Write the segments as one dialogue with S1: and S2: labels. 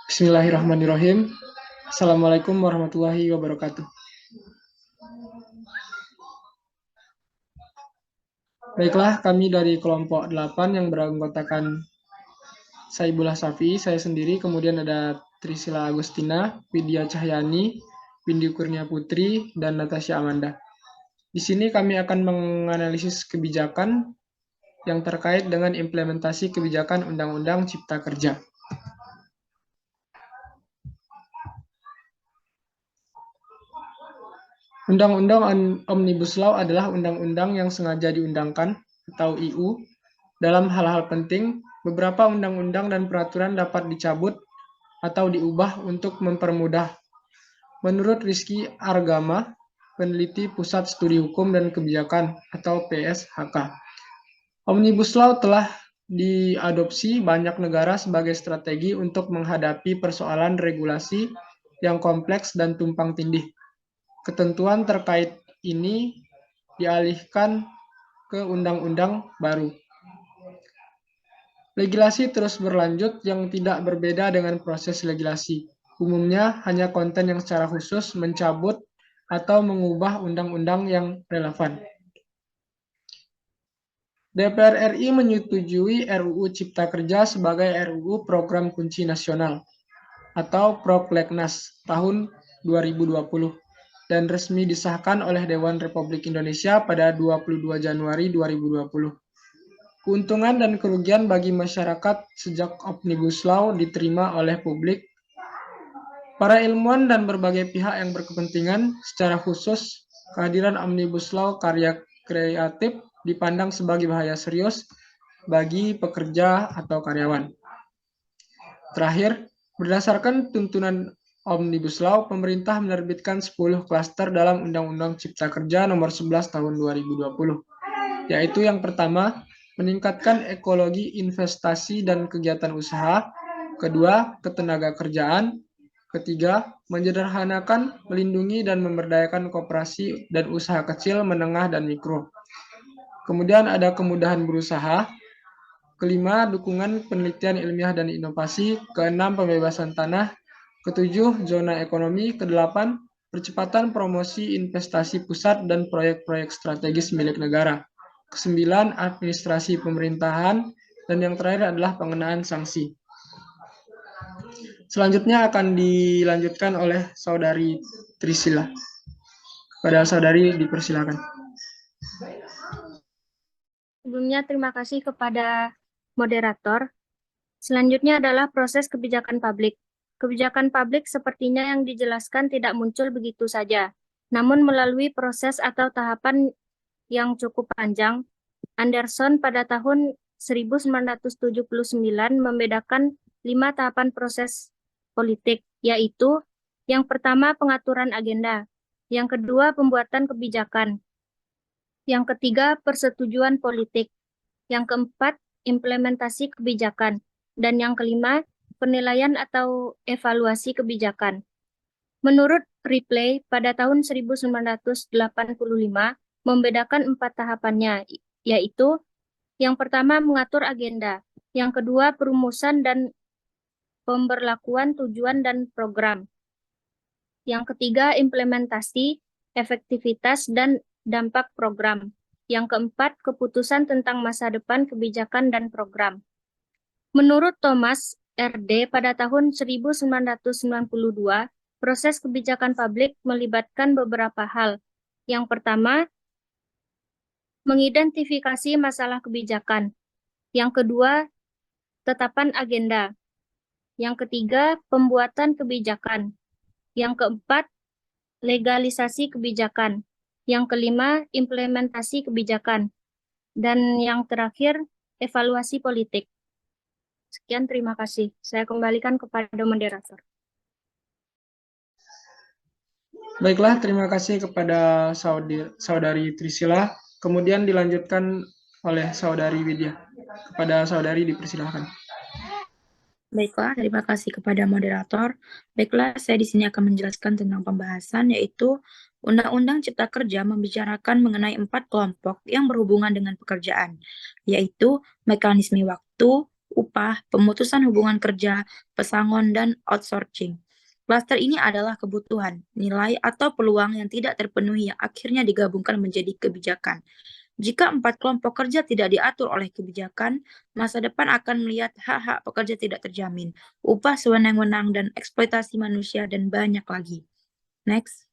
S1: Bismillahirrahmanirrahim. Assalamualaikum warahmatullahi wabarakatuh. Baiklah, kami dari kelompok 8 yang beranggotakan Saibullah Safi, saya sendiri, kemudian ada Trisila Agustina, Widya Cahyani, Windy Kurnia Putri, dan Natasha Amanda. Di sini kami akan menganalisis kebijakan yang terkait dengan implementasi kebijakan Undang-Undang Cipta Kerja. Undang-Undang Omnibus Law adalah undang-undang yang sengaja diundangkan atau IU. Dalam hal-hal penting, beberapa undang-undang dan peraturan dapat dicabut atau diubah untuk mempermudah. Menurut Rizky Argama, peneliti Pusat Studi Hukum dan Kebijakan atau PSHK, Omnibus Law telah diadopsi banyak negara sebagai strategi untuk menghadapi persoalan regulasi yang kompleks dan tumpang tindih. Ketentuan terkait ini dialihkan ke undang-undang baru. Legislasi terus berlanjut yang tidak berbeda dengan proses legislasi. Umumnya hanya konten yang secara khusus mencabut atau mengubah undang-undang yang relevan. DPR RI menyetujui RUU Cipta Kerja sebagai RUU Program Kunci Nasional atau Prolegnas tahun 2020 dan resmi disahkan oleh Dewan Republik Indonesia pada 22 Januari 2020. Keuntungan dan kerugian bagi masyarakat sejak Omnibus Law diterima oleh publik, para ilmuwan dan berbagai pihak yang berkepentingan, secara khusus kehadiran Omnibus Law karya kreatif dipandang sebagai bahaya serius bagi pekerja atau karyawan. Terakhir, berdasarkan tuntunan Omnibus Law, pemerintah menerbitkan 10 klaster dalam Undang-Undang Cipta Kerja Nomor 11 Tahun 2020, yaitu yang pertama, meningkatkan ekologi investasi dan kegiatan usaha, kedua, ketenaga kerjaan, ketiga, menyederhanakan, melindungi, dan memberdayakan koperasi dan usaha kecil, menengah, dan mikro. Kemudian ada kemudahan berusaha, kelima, dukungan penelitian ilmiah dan inovasi, keenam, pembebasan tanah, ketujuh, zona ekonomi, kedelapan, percepatan promosi investasi pusat dan proyek-proyek strategis milik negara, kesembilan, administrasi pemerintahan, dan yang terakhir adalah pengenaan sanksi. Selanjutnya akan dilanjutkan oleh Saudari Trisila. Kepada Saudari dipersilakan.
S2: Sebelumnya terima kasih kepada moderator. Selanjutnya adalah proses kebijakan publik. Kebijakan publik sepertinya yang dijelaskan tidak muncul begitu saja, namun melalui proses atau tahapan yang cukup panjang. Anderson pada tahun 1979 membedakan 5 tahapan proses politik, yaitu yang pertama pengaturan agenda, yang kedua pembuatan kebijakan, yang ketiga persetujuan politik, yang keempat implementasi kebijakan, dan yang kelima penilaian atau evaluasi kebijakan. Menurut Ripley pada tahun 1985 membedakan 4 tahapannya, yaitu yang pertama mengatur agenda, yang kedua perumusan dan pemberlakuan tujuan dan program, yang ketiga implementasi, efektivitas, dan dampak program, yang keempat keputusan tentang masa depan kebijakan dan program. Menurut Thomas R.D. pada tahun 1992, proses kebijakan publik melibatkan beberapa hal. Yang pertama, mengidentifikasi masalah kebijakan. Yang kedua, tetapan agenda. Yang ketiga, pembuatan kebijakan. Yang keempat, legalisasi kebijakan. Yang kelima, implementasi kebijakan. Dan yang terakhir, evaluasi politik. Sekian, terima kasih. Saya kembalikan kepada moderator.
S1: Baiklah, terima kasih kepada Saudari Trisila. Kemudian dilanjutkan oleh Saudari Widya. Kepada Saudari dipersilakan.
S3: Baiklah, terima kasih kepada moderator. Baiklah, saya di sini akan menjelaskan tentang pembahasan, yaitu Undang-Undang Cipta Kerja membicarakan mengenai 4 kelompok yang berhubungan dengan pekerjaan, yaitu mekanisme waktu, upah, pemutusan hubungan kerja, pesangon, dan outsourcing. Klaster ini adalah kebutuhan, nilai, atau peluang yang tidak terpenuhi yang akhirnya digabungkan menjadi kebijakan. Jika 4 kelompok kerja tidak diatur oleh kebijakan, masa depan akan melihat hak-hak pekerja tidak terjamin, upah sewenang-wenang, dan eksploitasi manusia, dan banyak lagi. Next.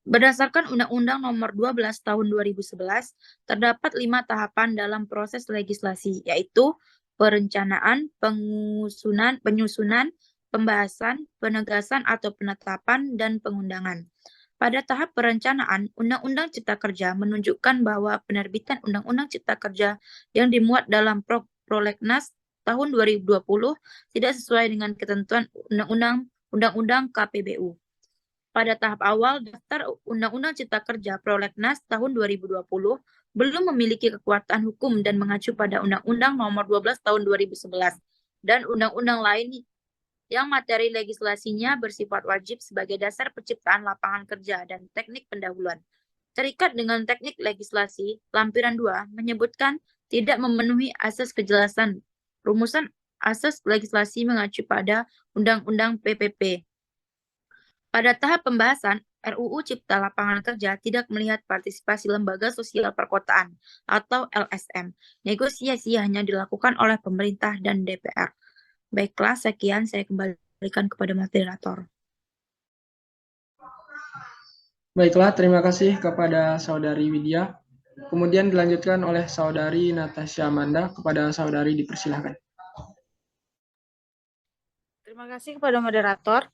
S3: Berdasarkan Undang-Undang Nomor 12 Tahun 2011, terdapat 5 tahapan dalam proses legislasi, yaitu perencanaan, penyusunan, pembahasan, penegasan atau penetapan, dan pengundangan. Pada tahap perencanaan, Undang-Undang Cipta Kerja menunjukkan bahwa penerbitan Undang-Undang Cipta Kerja yang dimuat dalam Prolegnas tahun 2020 tidak sesuai dengan ketentuan Undang-Undang KPBU. Pada tahap awal, daftar Undang-Undang Cipta Kerja Prolegnas tahun 2020 belum memiliki kekuatan hukum dan mengacu pada Undang-Undang Nomor 12 Tahun 2011 dan undang-undang lain yang materi legislasinya bersifat wajib sebagai dasar penciptaan lapangan kerja dan teknik pendahuluan. Terikat dengan teknik legislasi, lampiran 2 menyebutkan tidak memenuhi asas kejelasan. Rumusan asas legislasi mengacu pada Undang-Undang PPP. Pada tahap pembahasan, RUU Cipta Lapangan Kerja tidak melihat partisipasi lembaga sosial perkotaan atau LSM. Negosiasi hanya dilakukan oleh pemerintah dan DPR. Baiklah, sekian saya kembalikan kepada moderator.
S1: Baiklah, terima kasih kepada Saudari Widya. Kemudian dilanjutkan oleh Saudari Natasha Amanda. Kepada Saudari dipersilahkan.
S4: Terima kasih kepada moderator.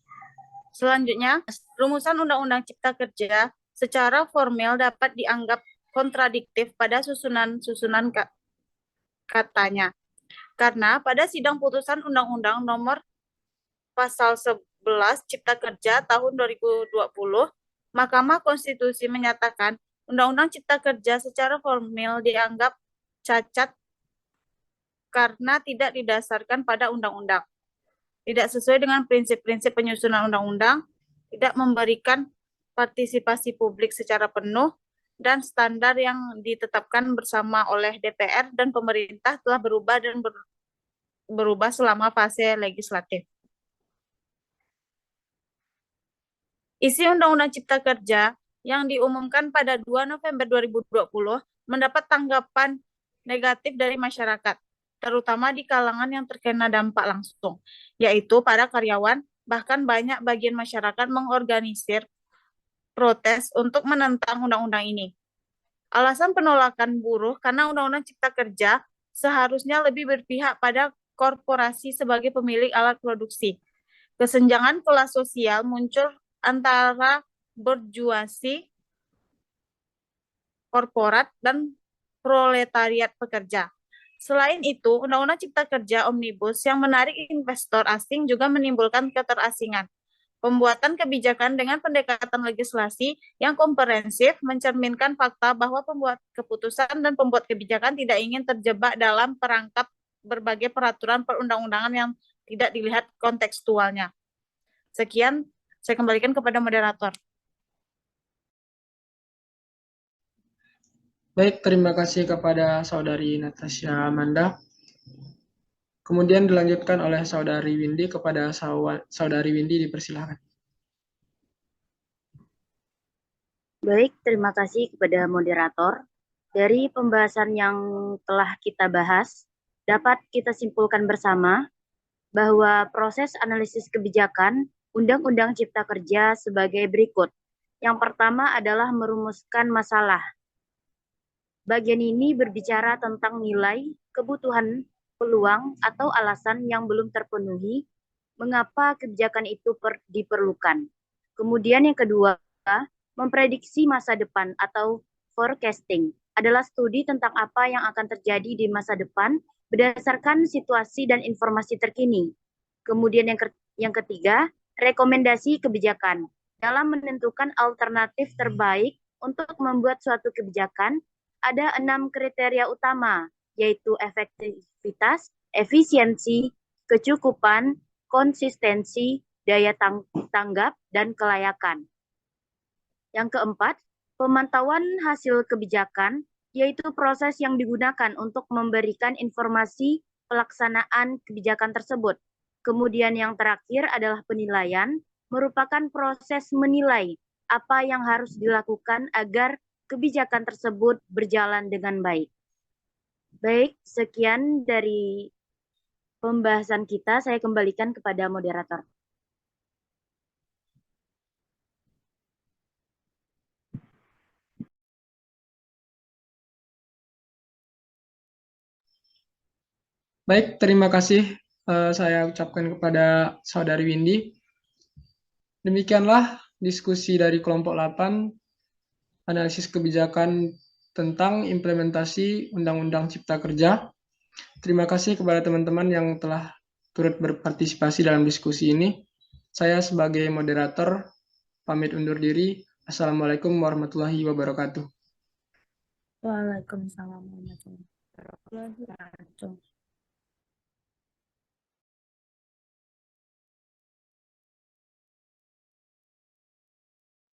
S4: Selanjutnya, rumusan Undang-Undang Cipta Kerja secara formal dapat dianggap kontradiktif pada susunan katanya. Karena pada sidang putusan Undang-Undang Nomor Pasal 11 Cipta Kerja tahun 2020, Mahkamah Konstitusi menyatakan Undang-Undang Cipta Kerja secara formal dianggap cacat karena tidak didasarkan pada undang-undang, tidak sesuai dengan prinsip-prinsip penyusunan undang-undang, tidak memberikan partisipasi publik secara penuh, dan standar yang ditetapkan bersama oleh DPR dan pemerintah telah berubah dan berubah selama fase legislatif. Isi Undang-Undang Cipta Kerja yang diumumkan pada 2 November 2020 mendapat tanggapan negatif dari masyarakat, terutama di kalangan yang terkena dampak langsung, yaitu para karyawan. Bahkan banyak bagian masyarakat mengorganisir protes untuk menentang undang-undang ini. Alasan penolakan buruh karena Undang-Undang Cipta Kerja seharusnya lebih berpihak pada korporasi sebagai pemilik alat produksi. Kesenjangan kelas sosial muncul antara burjuasi korporat dan proletariat pekerja. Selain itu, Undang-Undang Cipta Kerja Omnibus yang menarik investor asing juga menimbulkan keterasingan. Pembuatan kebijakan dengan pendekatan legislasi yang komprehensif mencerminkan fakta bahwa pembuat keputusan dan pembuat kebijakan tidak ingin terjebak dalam perangkap berbagai peraturan perundang-undangan yang tidak dilihat kontekstualnya. Sekian, saya kembalikan kepada moderator.
S1: Baik, terima kasih kepada Saudari Natasha Amanda. Kemudian dilanjutkan oleh Saudari Windy. Kepada Saudari Windy dipersilahkan.
S5: Baik, terima kasih kepada moderator. Dari pembahasan yang telah kita bahas, dapat kita simpulkan bersama bahwa proses analisis kebijakan Undang-Undang Cipta Kerja sebagai berikut. Yang pertama adalah merumuskan masalah. Bagian ini berbicara tentang nilai, kebutuhan, peluang, atau alasan yang belum terpenuhi, mengapa kebijakan itu diperlukan. Kemudian yang kedua, memprediksi masa depan atau forecasting adalah studi tentang apa yang akan terjadi di masa depan berdasarkan situasi dan informasi terkini. Kemudian yang ketiga, rekomendasi kebijakan dalam menentukan alternatif terbaik untuk membuat suatu kebijakan. Ada 6 kriteria utama, yaitu efektivitas, efisiensi, kecukupan, konsistensi, daya tanggap, dan kelayakan. Yang keempat, Pemantauan hasil kebijakan yaitu proses yang digunakan untuk memberikan informasi pelaksanaan kebijakan tersebut. Kemudian yang terakhir adalah penilaian, merupakan proses menilai apa yang harus dilakukan agar kebijakan tersebut berjalan dengan baik. Baik, sekian dari pembahasan kita. Saya kembalikan kepada moderator.
S1: Baik, terima kasih saya ucapkan kepada Saudari Windy. Demikianlah diskusi dari kelompok 8, analisis kebijakan tentang implementasi Undang-Undang Cipta Kerja. Terima kasih kepada teman-teman yang telah turut berpartisipasi dalam diskusi ini. Saya sebagai moderator pamit undur diri. Assalamualaikum warahmatullahi wabarakatuh.
S3: Waalaikumsalam warahmatullahi wabarakatuh.